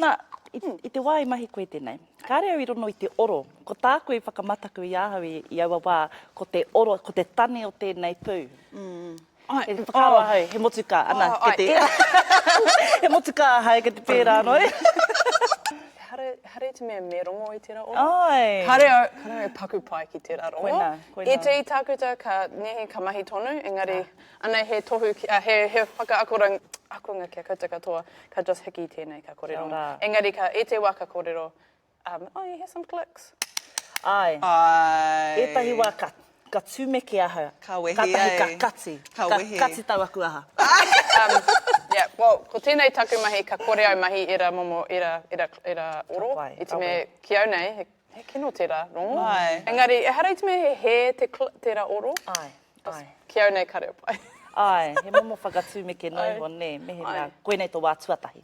Nā, i te wā mahi koe tēnei. Ka reo i rono i te oro. Ko tā koe whakamataku i ahau i aua wā, ko te oro, ko te tane o tēnei pū. He whakaroa hau, he motuka, ana, he motuka hau, ke te pērā noi. Hare te mea me rongo i tērā oro. Ai. Ka reo paku pai ki tērā rongo. Koina. I te i tākuta ka nehe ka mahi tonu, engari ana he tohu, he whakaakonga kia kouta katoa, ka just hiki tēnei ka kōrero. Engari e te wā ka kōrero, oh, you hear some clicks? Ai. Etahi wā ka tūmeke aha. Ka wehi, Ka kati. Ka wehi. Kati tau aku aha. Yeah, well, ko tēnei taku mahi, ka kore au mahi ira momo, ira oro. I te me ki au nei, he kino tērā rongo. Engari, hara i te me he tērā oro. Ai. Ki au nei ka reo pai. Ai, he momo whakatūmeke noi ho ne, mehe mea, koe nei tō wā tuatahi.